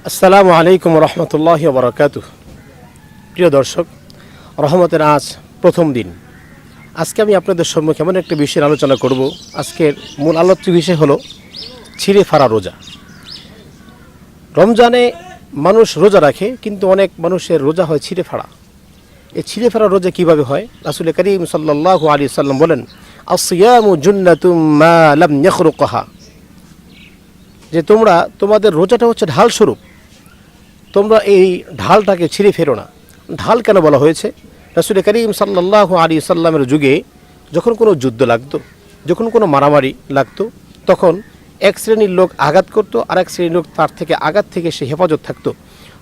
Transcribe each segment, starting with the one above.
আসসালামু আলাইকুম রহমতুল্লাহি ওয়া বারাকাতুহু। প্রিয় দর্শক, রহমতের আজ প্রথম দিন। আজকে আমি আপনাদের সম্মুখে এমন একটা বিষয়ের আলোচনা করব। আজকের মূল আলোচ্য বিষয় হলো ছিঁড়ে ফাড়া রোজা। রমজানে মানুষ রোজা রাখে, কিন্তু অনেক মানুষের রোজা হয় ছিঁড়ে ফাড়া। এই ছিঁড়ে ফাড়া রোজা কীভাবে হয়? রাসূল করিম সাল্লাল্লাহু আলাইহি সাল্লাম বলেন, আসিয়ামু জুন্নাতুম মা লাম ইয়াখরুকহা, যে তোমাদের রোজাটা হচ্ছে ঢাল স্বরূপ, তোমরা এই ঢালটাকে ছিঁড়ে ফেরো না। ঢাল কেন বলা হয়েছে? রাসূল করিম সাল্লাল্লাহু আলাইহি সাল্লামের যুগে যখন কোনো যুদ্ধ লাগতো, যখন কোনো মারামারি লাগতো, তখন এক শ্রেণীর লোক আঘাত করতো, আর এক শ্রেণীর লোক তার থেকে আঘাত থেকে সে হেফাজত থাকতো।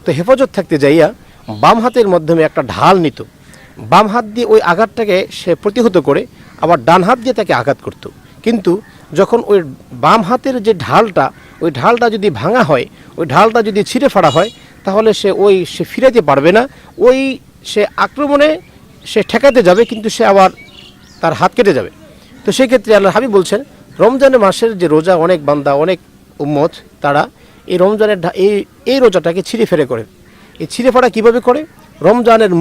তো হেফাজত থাকতে যাইয়া বাম হাতের মাধ্যমে একটা ঢাল নিত, বাম হাত দিয়ে ওই আঘাতটাকে সে প্রতিহত করে আবার ডান হাত দিয়ে তাকে আঘাত করত। কিন্তু যখন ওই বাম হাতের যে ঢালটা, ওই ঢালটা যদি ভাঙা হয়, ওই ঢালটা যদি ছিঁড়ে ফাড়া হয়, তাহলে সে ফিরাতে পারবে না। সে আক্রমণে সে ঠেকাতে যাবে, কিন্তু সে আবার তার হাত কেটে যাবে। তো সেক্ষেত্রে আল্লাহ হাবিব বলছেন, রমজানের মাসের যে রোজা, অনেক বান্দা, অনেক উম্মত, তারা এই রমজানের এই রোজাটাকে ছিঁড়ে ফেরে করে। এই ছিঁড়ে ফাড়া কীভাবে করে? রমজান এর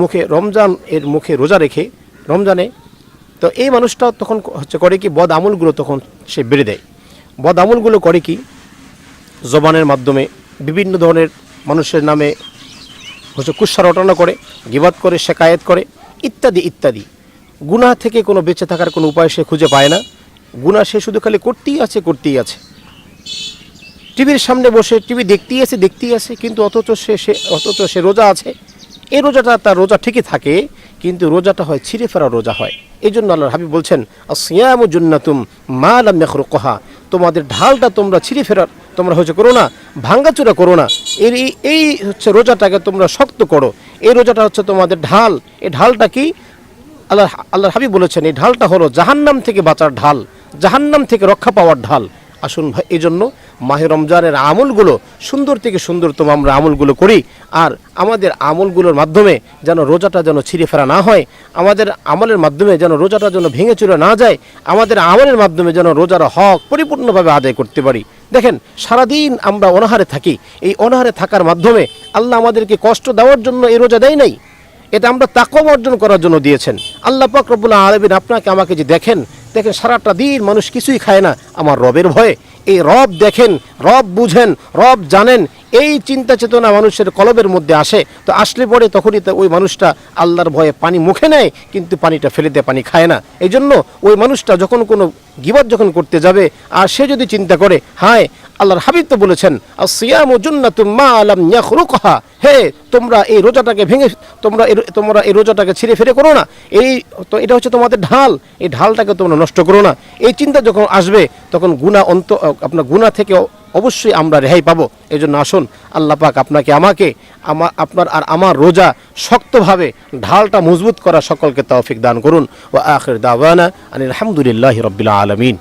মুখে রোজা রেখে রমজানে, তো এই মানুষটা তখন করে কি, বদ আমলগুলো তখন সে বেড়ে দেয়। বদ আমলগুলো করে কি, জবানের মাধ্যমে বিভিন্ন ধরনের মানুষের নামে কুৎসা রটনা করে, গীবত করে, শেকায়েত করে, ইত্যাদি ইত্যাদি। গুনাহ থেকে কোনো বেঁচে থাকার কোনো উপায় সে খুঁজে পায় না। গুনাহ সে শুধু খালি করতেই আছে। টিভির সামনে বসে টিভি দেখতেই আছে, কিন্তু অথচ সে রোজা আছে। এই রোজাটা, তার রোজা ঠিকই থাকে, কিন্তু রোজাটা হয় ছিঁড়ে ফেরা রোজা হয়। এই জন্য আল্লাহর হাবিব বলছেন, আসিয়ামু জুন্নাতুম মা লাম ইয়াখরুকহা, তোমাদের ঢালটা তোমরা ছিঁড়ে ফেরার তোমরা করো না, ভাঙ্গাচুরা করো না। এই রোজাটাকে তোমরা শক্ত করো। এই রোজাটা হচ্ছে তোমাদের ঢাল। এই ঢালটা কি? আল্লাহর হাবিব বলেছেন, এই ঢালটা হলো জাহান্নাম থেকে বাঁচার ঢাল, জাহান্নাম থেকে রক্ষা পাওয়ার ঢাল। আসুন ভাই, এই জন্য মাহে রমজানের আমলগুলো সুন্দর থেকে সুন্দরতম আমরা আমলগুলো করি, আর আমাদের আমলগুলোর মাধ্যমে যেন রোজাটা যেন ছিঁড়ে ফেরা না হয়, আমাদের আমলের মাধ্যমে যেন রোজাটা যেন ভেঙে চুরে না যায়, আমাদের আমলের মাধ্যমে যেন রোজার হক পরিপূর্ণভাবে আদায় করতে পারি। দেখেন, সারাদিন আমরা অনাহারে থাকি। এই অনাহারে থাকার মাধ্যমে আল্লাহ আমাদেরকে কষ্ট দেওয়ার জন্য এই রোজা দেয় নাই, এটা আমরা তাকওয়া অর্জন করার জন্য দিয়েছেন। আল্লাহ পাক রব্বুল আলামিন আপনাকে আমাকে যে দেখেন, সারাটা দিন মানুষ কিছুই খায় না আমার রবের ভয়ে। এই রব দেখেন, রব বুঝেন, রব জানেন, এই চিন্তা চেতনা মানুষের কলবের মধ্যে আসে। তো আসলে পরে তখনই ওই মানুষটা আল্লাহর ভয়ে পানি মুখে নেয়, কিন্তু পানিটা ফেলে দেয়, পানি খায় না। এই জন্য ওই মানুষটা যখন কোনো গীবত যখন করতে যাবে, আর সে যদি চিন্তা করে, হায় আল্লাহর হাবিব তো বলেছেন, আসিয়ামু জুন্নাতুম মা লাম ইয়াখরুকহা, হে তোমরা এই রোজাটাকে ভেঙে তোমরা এই রোজাটাকে ছিঁড়ে ফেরে করো না। এটা হচ্ছে তোমাদের ঢাল, এই ঢালটাকে তোমরা নষ্ট করো না। এই চিন্তা যখন আসবে, তখন আপনার গুনাহ থেকে অবশ্যই আমরা রেহাই পাবো। এই জন্য আসুন, আল্লাহ পাক আপনাকে, আমাকে, আপনার আর আমার রোজা শক্তভাবে ঢালটা মজবুত করা সকলকে তৌফিক দান করুন। ওয়া আখির দাওয়ানা আনিল হামদুলিল্লাহি রাব্বিল আলামিন।